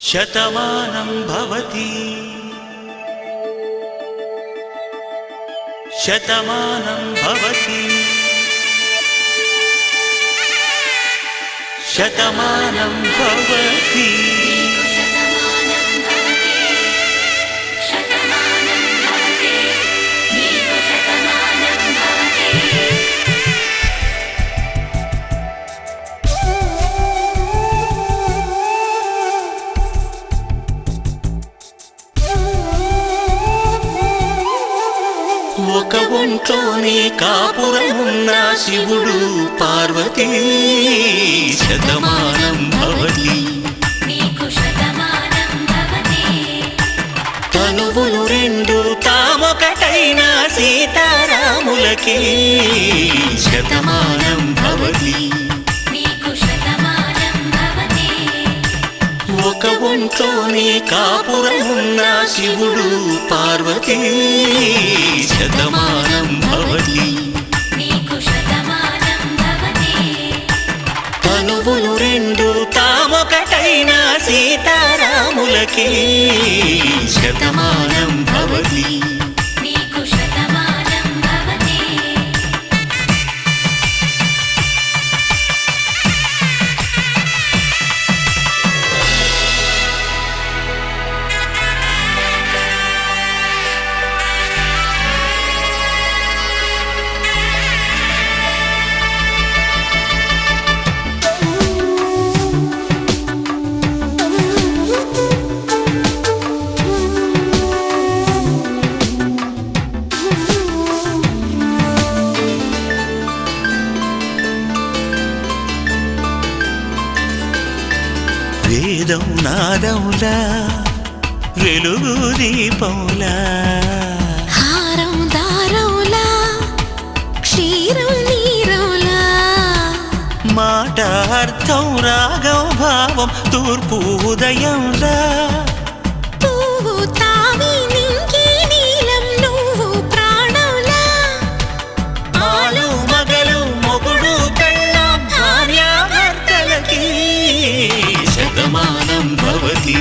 శతమానం భవతి శతమానం భవతి శతమానం భవతి ఒక ఒంట్లోనే కాపురమున్న శివుడు పార్వతీ శతమానం భవతి తనువులు రెండు తామొకటైన సీతారాములకి శతమానం భవతి ఒక ఒంట్లోనే కాపురమున్న శివుడు పార్వతీ శతమానం భవతి తనువులు రెండు తామొకటైన సీతారాములకి శతమానం భవతి వేదం నాదములా వెలుగు దీపములా హారం దారములా క్షీరం నీరములా మాట అర్థం రాగం భావం తూర్పు ఉదయంలా పువ్వు తావి నింగి నీలం నువ్వు ప్రాణంలా ఆలు మగలు మొగుడు పెళ్ళాం భార్యాభర్తలకి శతమానం భవతి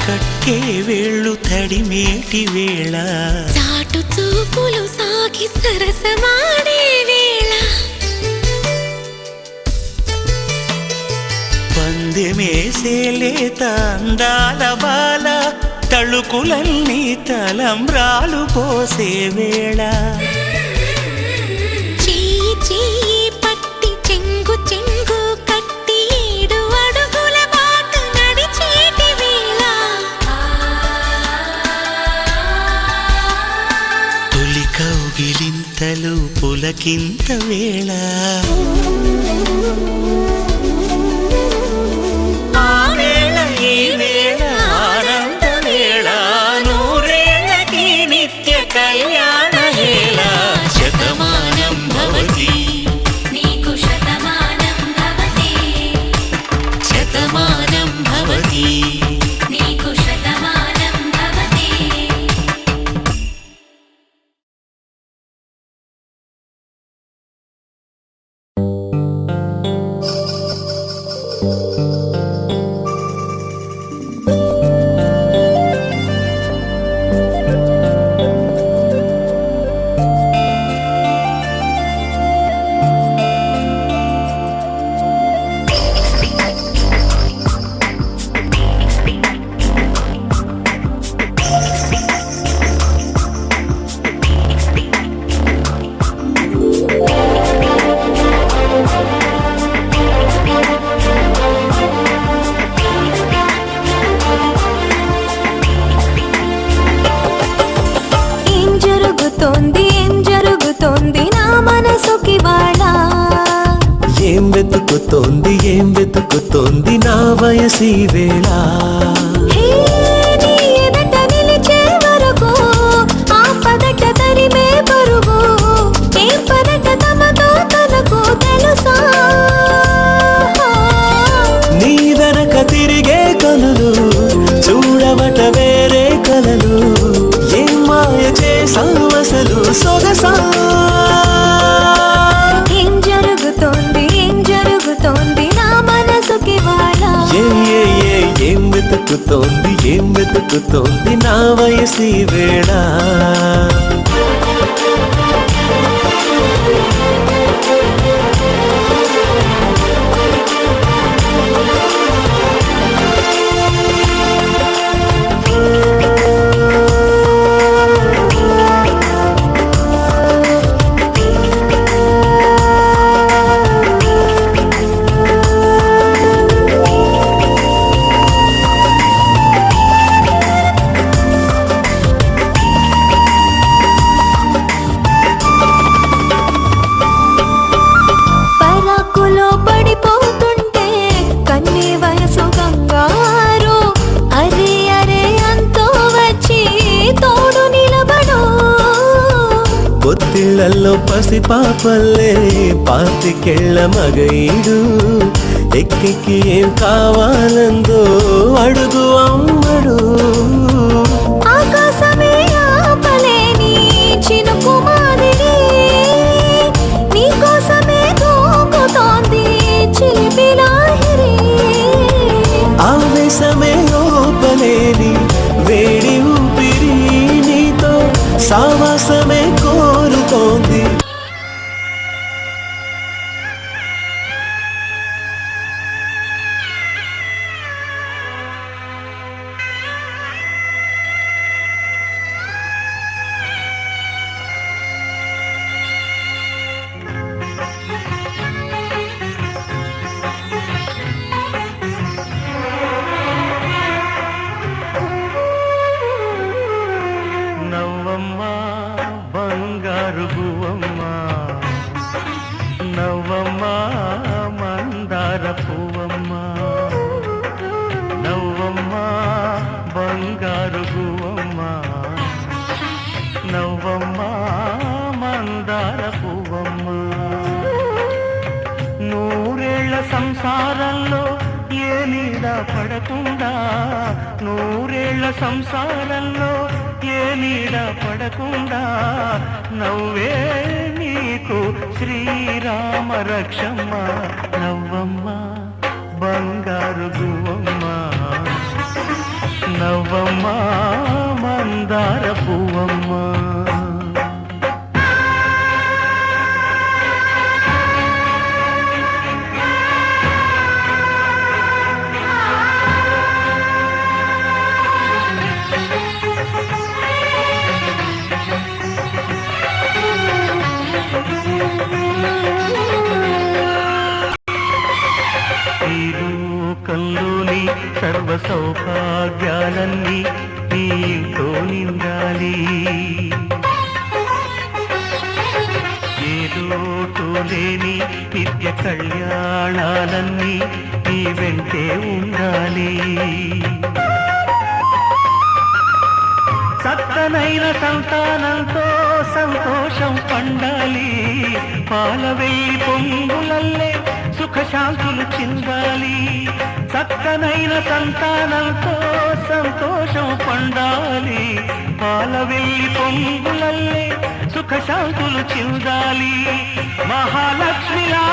కట్టే వేళ్ళు తడిమేటి వేళ చాటు చూపులు సాగి సరసమాడే వేళ పందెమేసేలేత అందాల బాల తళుకులన్నీ తలంబ్రాలు పోసే వేళ చెయ్యి చెయ్యి పట్టి చెంగు చెంగు కట్టి 7 అడుగుల బాట నడిచేటి వేళ తొలి కౌగిలింతలు పులకింత వేళ ఆ వేళ ఈ వేళ ఆనంద వేళ నూరేళ్ళకి నిత్య కళ్యాణ వేళ శతమానం భవతి శతమానం భవతి పొంగుతోంది నా వయసి వేళ. హే, నీ ఎదట నిలిచే వరకు ఆపదట తరిమే పరుగు, ఏం పదట తమతో తనకు తెలుసా? నీ వెనక తిరిగే కనులు చూడవట వేరే కలలు, ఏం మాయ చేసావు అసలు సొగసా? ఏం జరుగుతోంది ఏం జరుగుతోంది నా మనసుకి వాళ్ళ? ఏం వెతుకుతోంది నా వయసి వేళ. పరాకులో పడిపోతుంటే కన్నీ వయసు గంగారు, అరే అరే అంతో వచ్చి తోడు నిలబడు. పొత్తిళ్లలో పసిపాపల్లే పాతికెళ్ళ మగైడు, ఎక్కికి ఏం కావాలందో అడుగు అమ్మడు. ఆకాశమే ఆపలేని చినుకు మాదిరి నీకోసమే దూకుతోంది చిలిపి లాహిరి. ఆవేశమే ఓపలేని వేడి ఊపిరి, నీతో సావాసమే కోరుతోంది. నవ్వమ్మా బంగారు గువ్వమ్మా, నవ్వమ్మా మందార పువ్వమ్మా, నవ్వమ్మా బంగారు గువ్వమ్మా, నవ్వమ్మా మందార పువ్వమ్మా. నూరేళ్ల సంసారంలో ఏ నీడ పడకుండా, నూరేళ్ల సంసారంలో ఏ నీడ పడకుండా, నవ్వే నీకు శ్రీరామ రక్షమ్మ. నవ్వమ్మ బంగారు గువ్వమ్మ, నవ్వమ్మ మందార పువ్వమ్మ. లోకంలోని సర్వ సౌభాగ్యాలన్నీ నీతో నిండాలి, ఏదోటో లేని నిత్య కళ్యాణాలన్నీ నీ వెంటే ఉండాలి. చక్కనైన సంతానంతో సంతోషం పండాలి, పాలవేయి పొంగులల్లే సుఖశాంతులు చిందాలి. చక్కనైన సంతానంతో సంతోషం పండాలి, పాలవేయి పొంగులల్లే సుఖశాంతులు చిందాలి. మహాలక్ష్మిలా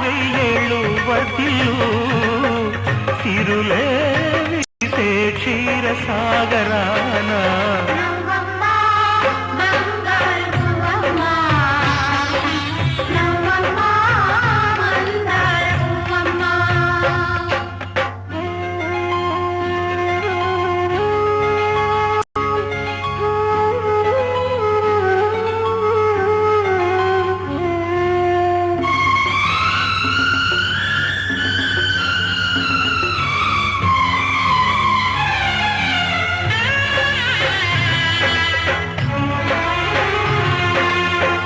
వెయ్యేళ్ళు వర్తిల్లు, సిరులే విరిసే క్షీరసాగరాన.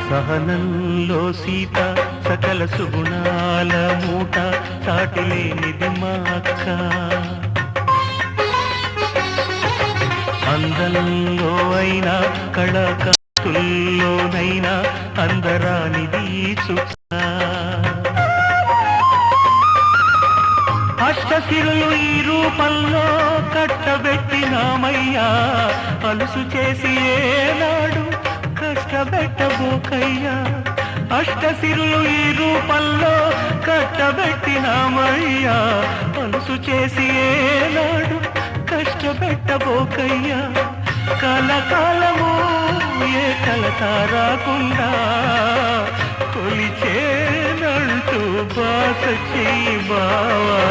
సహనంలో సీత సకల సుగుణాల మూట, సాటి లేనిది మా అక్క. అందంలో అయినా కళాకాంతుల్లోనైనా అందరానిది చుక్క. అష్టసిరులు ఈ రూపంలో కట్టబెట్టినామయ్యా, అలుసు చేసి ఏనాడు కష్టపెట్టబోకయ్యా. అష్టసిరులు ఈ రూపంలో కట్టబెట్టినామయ్యా, అలుసు చేసి ఏనాడు కష్టపెట్టబోకయ్యా. కలకాలము ఏ కలత రాకుండా కొలిచేనంటూ బాస చెయ్యి బావా.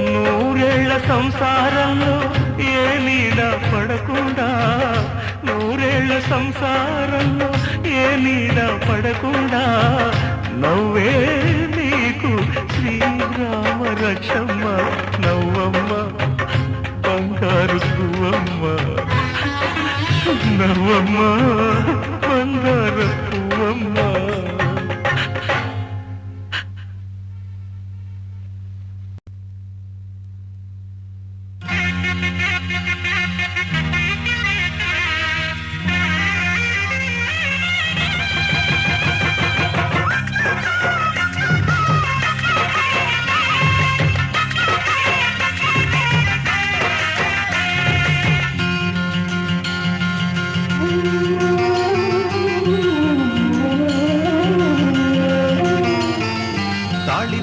నూరేళ్ల సంసారంలో ఏ నీడ పడకుండా, నూరేళ్ల సంసారంలో ఏ నీడ పడకుండా నవ్వే నీకు శ్రీరామ రక్షమ్మ. నవ్వమ్మ బంగారు పువ్వమ్మ, నవ్వమ్మ బంగారు పువ్వమ్మ.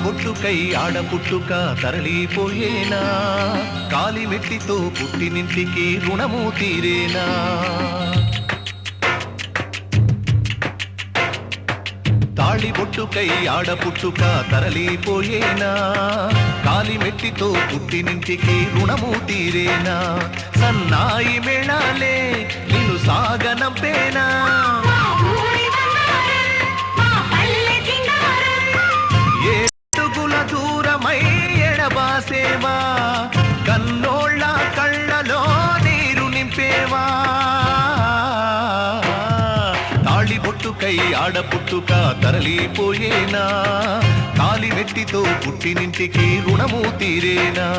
పుట్టుకై ఆడపుట్టుక తరలిపోయేనా, కాలిమెట్టితో పుట్టినింటికి రుణము తీరేనా. తాళిబొట్టుకై ఆడపుట్టుక తరలిపోయేనా, కాలిమెట్టితో పుట్టినింటికి రుణము తీరేనా. సన్నాయి మేళాలే నిన్ను సాగనంపేనా, దూరమై ఎడబాసేవా, కన్నోళ్ళ కళ్ళలో నీరు నింపేవా. తాళిబొట్టుకై ఆడపుట్టుక తరలిపోయేనా, కాలిమెట్టితో పుట్టినింటికి రుణము తీరేనా.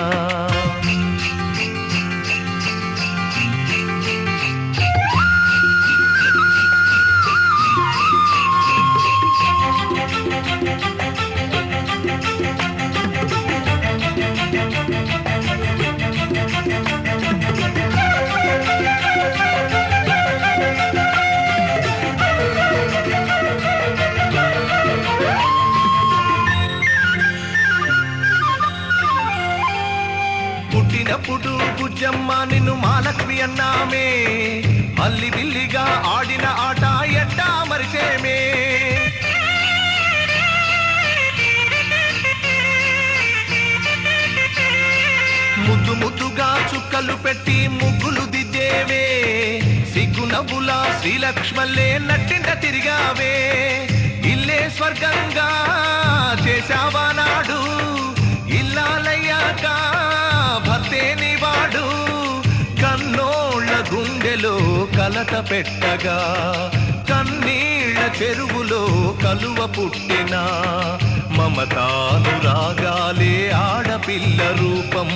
పుట్టినప్పుడు బుజ్జమ్మ నిన్ను మాలక్ష్మి అన్నామే, అల్లి బిల్లిగా ఆడిన ఆట ఎట్టా మరిచేమే. ముద్దు ముద్దుగా చుక్కలు పెట్టి ముగ్గులు దిద్దేవే, సిగ్గు నవ్వులా శ్రీలక్ష్మల్లే నట్టింట తిరిగావే. ఇల్లే స్వర్గంగా చేశావా నాడు, ఇల్లాలయ్యాక భర్తేని వాడు. కన్నోళ్ళ గుండెలో కలత పెట్టగా, కన్నీళ్ళ చెరువులో కలువ పుట్టినా. మమతానురాగాలే ఆడపిల్ల రూపం,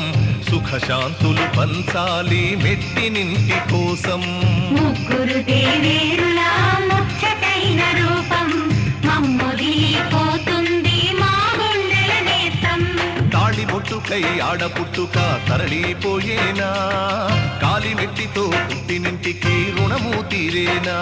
సుఖశాంతులు పంచాలి మెట్టినింటి కోసం. ముగ్గురు దేవేరులా ముచ్చటైన రూపం, మమ్ముదిపోతుంది మా గుండెల నేత్రం. తాళిబొట్టుకై ఆడపుట్టుక తరలిపోయేనా, కాలిమెట్టితో పుట్టినింటికి రుణము తీరేనా.